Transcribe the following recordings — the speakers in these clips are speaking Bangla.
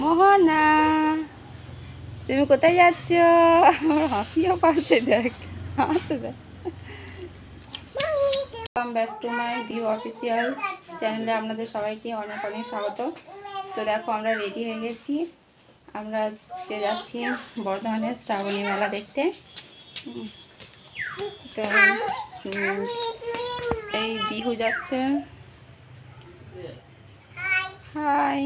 মোহনা তুমি কোথায় যাচ্ছ? আমার হাসিও পাচ্ছে, দেখ হাসে দেখ। Welcome back to my view official চ্যানেলে আপনাদের সবাইকে অনেক অনেক স্বাগত। তো দেখো আমরা রেডি হয়ে গেছি, আমরা আজকে যাচ্ছি বর্ধমানের শ্রাবণী মেলা দেখতে। তো এই বিহু যাচ্ছে, হাই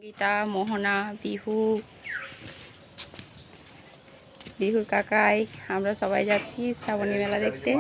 গীতা, মোহনা, বিহুর কাকাই, আমরা সবাই যাচ্ছি শ্রাবণী মেলা দেখতে।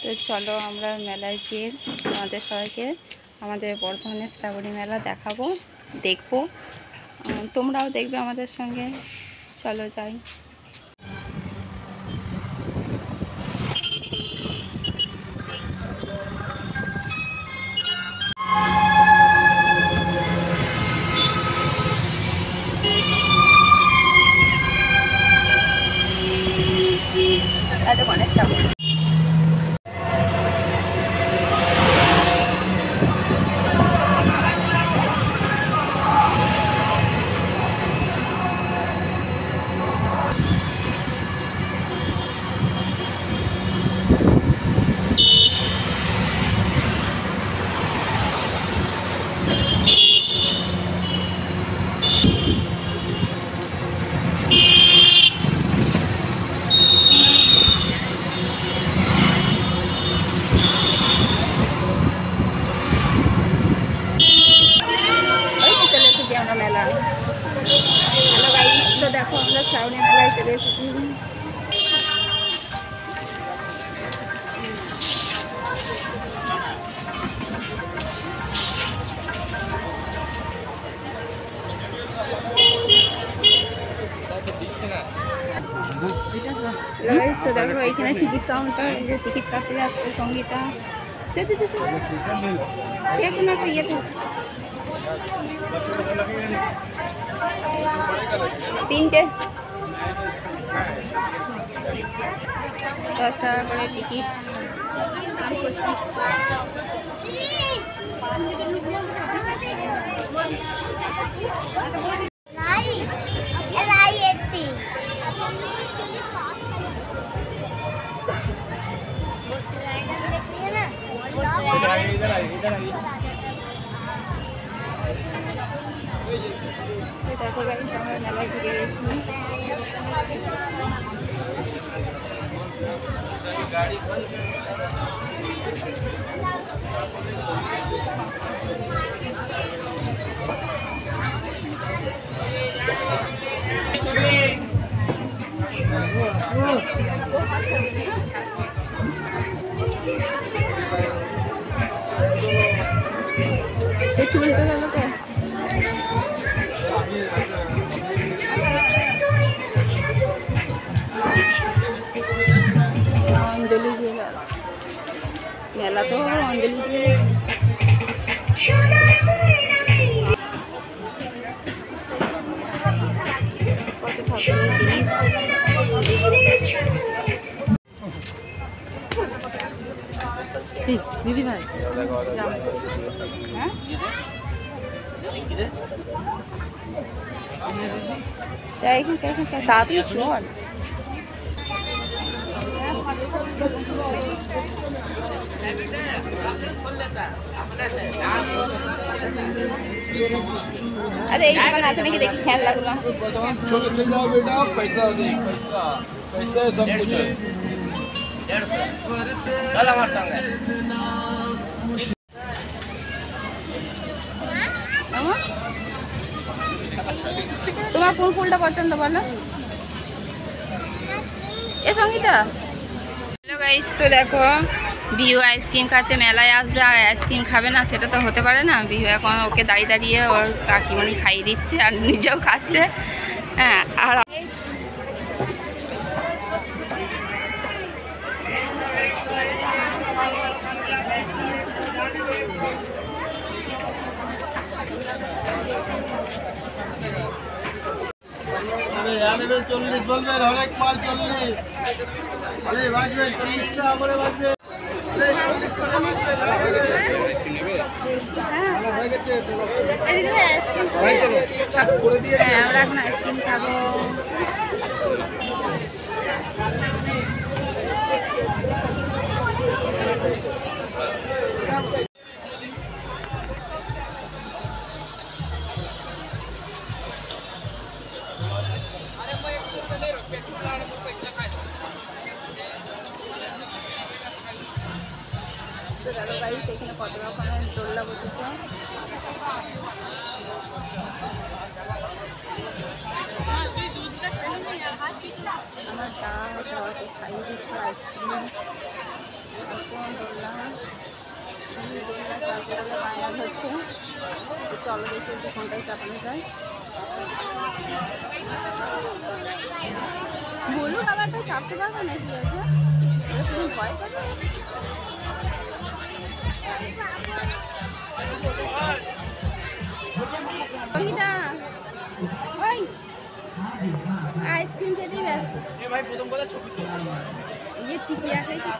তো চলো আমরা মেলায় যেয়ে আমাদের সবাইকে আমাদের বর্ধমানের শ্রাবণী মেলা দেখবো, তোমরাও দেখবে আমাদের সঙ্গে। চলো যাই। গণেশ ঠাকুর মেলায়। হ্যালো গাইস, তো দেখো আমরা শ্রাবণী মেলায় চলে এসেছি। তো দেখো এখানে টিকিট কাউন্টার, এই যে টিকিট কাটতে যাচ্ছে সঙ্গীতা। কোনো একটা ইয়ে তিনটে 10 টাকা করে টিকিট। দেখো গাইস আমরা মেলায় ঘুরে গেছি। চুলটা গেল তো অঞ্জলি জুয়েলার্স মেলা, তো অঞ্জলি জুয়েলার্স। কত ঠাকুরের জিনিস। দিদি ভাই চাই তাড়াতাড়ি চল। अरे एक दुकान आने की देखी ख्याल लगना बेटा पैसा दे पैसा सब कुछ है। चल हमारे संग তোমার কোন ফুলটা পছন্দ বলো? এ সঙ্গীতা। হ্যালো গাইস, তো দেখো বিহু আইসক্রিম খাচ্ছে। মেলায় আসবে আর আইসক্রিম খাবে না, সেটা তো হতে পারে না। বিহু এখন ওকে দাঁড়িয়ে দাঁড়িয়ে ওর কাকিমণি খাইয়ে দিচ্ছে আর নিজেও খাচ্ছে। হ্যাঁ, আর নেবেন 40 বলবেন, অনেক মাল 40। আরে বাজবেন 40 টাকা করে বাজবেন। আরে 40 টাকা বাজবেন। হ্যাঁ আমরা এখন আইসক্রিম খাবো। তো দেখো গাইস এখানে কত রকমের দোলনা বসেছে। আমার দাওয়াকে খাইয়ে দিচ্ছে আইসক্রিম। কোন দোলনা চাপবে বলে বায়না ধরছে। তো চলো দেখি একটু কোনটায় চাপানো যায়। ব্লু কালারটা চাপতে পারবে নাকি? এটা তুমি ভয় পাবে? সঙ্গীতা ওই আইসক্রিম খেতেই ব্যস্ত। ভাই প্রথম কথা ছবি তো এই টিকিয়া খাইছিস?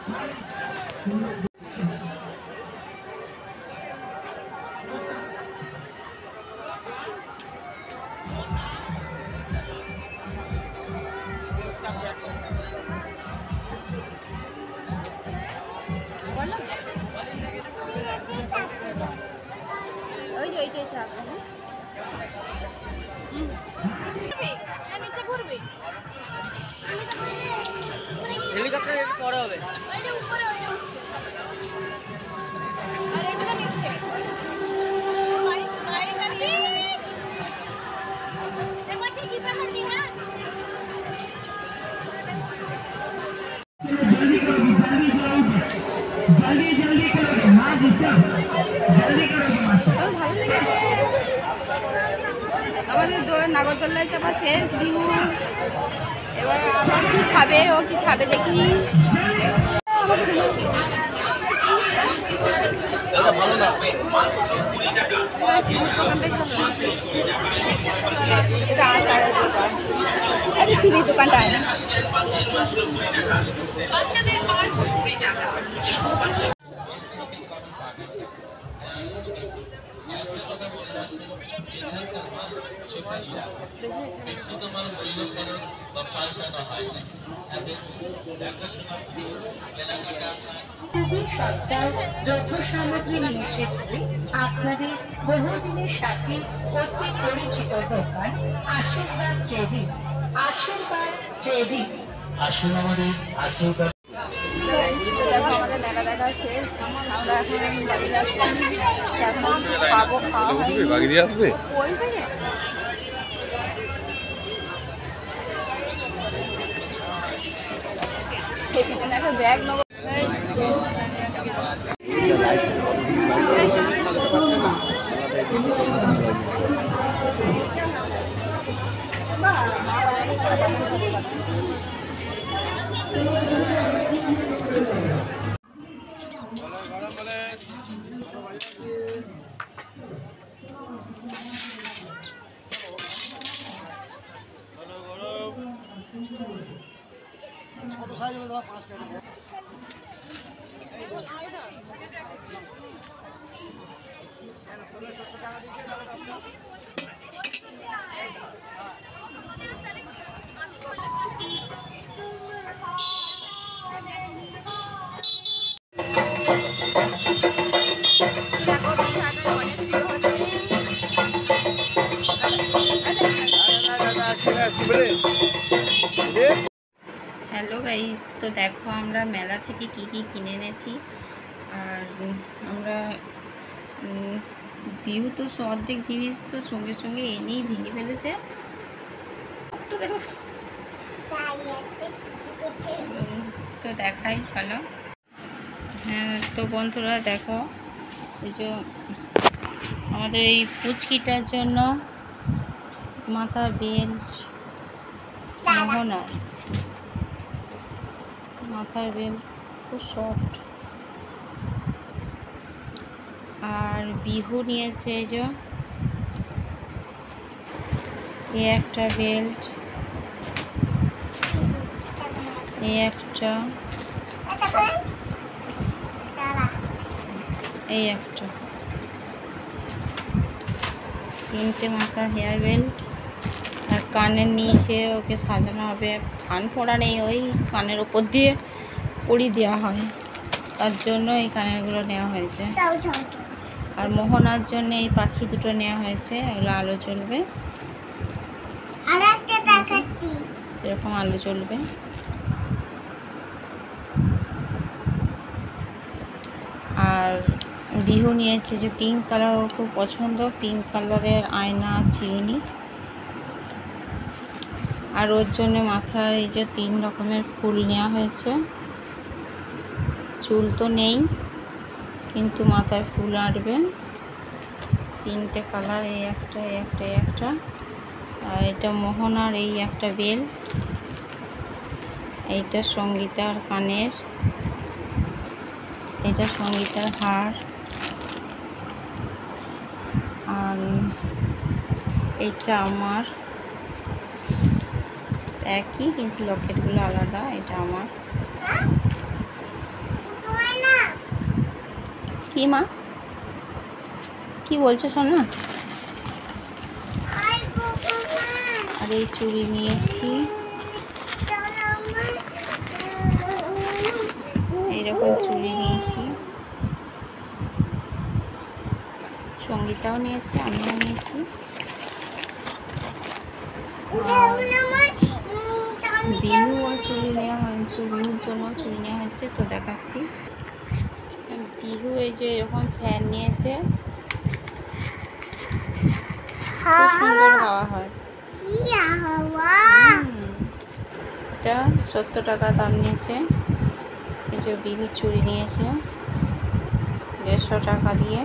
ওই যে ওইটাই চাপ। হেলিকপ্টার পরে হবে। আমাদের নাগরদোল্লায় চাপা শেষ বিহু। এবার আমার কি খাবে, ও কি খাবে দেখি। চুরির দোকানটা দ্রব্য সামগ্রী নিয়ে এসেছি আপনাদের বহুদিনের সাথে অতি পরিচিত দোকান আশীর্বাদ ট্রেডিং। আশীর্বাদ ট্রেডিং আসুন আমাদের আশীর্বাদ। দেখো আমাদের মেলা দেখা শেষ। আমরা এখন বাড়ি যাচ্ছি। এখনো কিছু খাবো, খাওয়া হয়নি। আসবে একটা ব্যাগ নেবো। হ্যালো গাইস, তো দেখো আমরা মেলা থেকে কি কি কিনে এনেছি। আর আমরা বিহু তো অর্ধেক জিনিস তো সঙ্গে সঙ্গে এনেই ভেঙে ফেলেছে। তো দেখো, তো দেখাই চলো। হ্যাঁ তো বন্ধুরা দেখো, এই যে আমাদের এই পুচকিটার জন্য মাথার বেল্ট, মোহনার মাথার বেল্ট খুব সফট। আর বিহু নিয়েছে এই যে একটা বেল্ট, এই একটা, এই একটা, 3টে মাথা হেয়ার বেল্ট। আর কানের নিচে ওকে সাজানো হবে, কান ফোড়া নেই, ওই কানের ওপর দিয়ে পরি দেওয়া হয়, তার জন্য এই কানেরগুলো নেওয়া হয়েছে। আর মোহনার জন্য এই পাখি দুটো নেওয়া হয়েছে, এগুলো আলো জ্বলবে, এরকম আলো জ্বলবে। আর বিহু নিয়েছে যে পিঙ্ক কালার, ওর খুব পছন্দ, পিঙ্ক কালারের আয়না, চিরুনি। আর ওর জন্য মাথায় এই যে 3 রকমের ফুল নেওয়া হয়েছে। চুল তো নেই, কিন্তু মাথায় ফুল আঁটবে। 3টে কালার, এই একটা, এই একটা, এই একটা। আর এটা মোহনার এই একটা বেল, এইটা সঙ্গীতার কানের, এটা সঙ্গীতার হার। আর এইটা আমার, একই কিন্তু লকেটগুলো আলাদা। এটা আমার। কি মা, কি বলছো সোনা? আর এই চুড়ি নিয়েছি, এইরকম চুড়ি নিয়েছি। সঙ্গীতাও নিয়েছে, আমিও নিয়েছি। বিহু ও চুড়ি নেওয়া হয়েছে, বিহুর জন্য চুড়ি নেওয়া হয়েছে, তো দেখাচ্ছি। বিহু এই যে এরকম ফ্যান নিয়েছে, খুব সুন্দর হাওয়া হয়। এটা 70 টাকা দাম নিয়েছে। এই যে বিহু চুড়ি নিয়েছে 150 টাকা দিয়ে।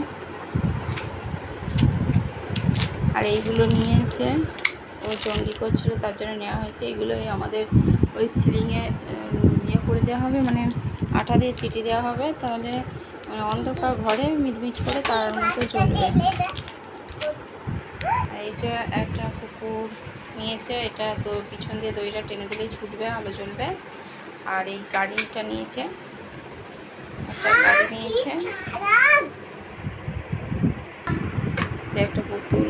আর এইগুলো নিয়েছে, ও জঙ্গি করছিল তার জন্য নেওয়া হয়েছে। এগুলো আমাদের ওই সিলিংয়ে ইয়ে করে দেওয়া হবে, মানে আঠা দিয়ে চিটি দেওয়া হবে, তাহলে মানে অন্ধকার ঘরে মিটমিট করে তার মতো জ্বলবে। এই যে একটা কুকুর নিয়েছে, এটা তো পিছন দিয়ে দড়িটা টেনে দিলেই ছুটবে, আলো জ্বলবে। আর এই গাড়িটা নিয়েছে, একটা গাড়ি নিয়েছে, একটা পুতুল।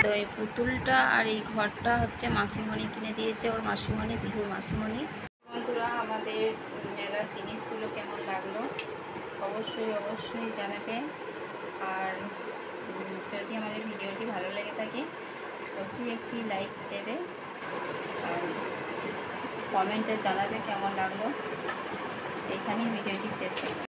তো এই পুতুলটা আর এই ঘরটা হচ্ছে মাসিমণি কিনে দিয়েছে, ওর মাসিমণি, বিহুর মাসিমণি। বন্ধুরা, আমাদের মেলার জিনিসগুলো কেমন লাগলো অবশ্যই জানাবে। আর যদি আমাদের ভিডিওটি ভালো লেগে থাকে অবশ্যই একটি লাইক দেবে, আর কমেন্টে জানাবে কেমন লাগলো। এখানেই ভিডিওটি শেষ করছি।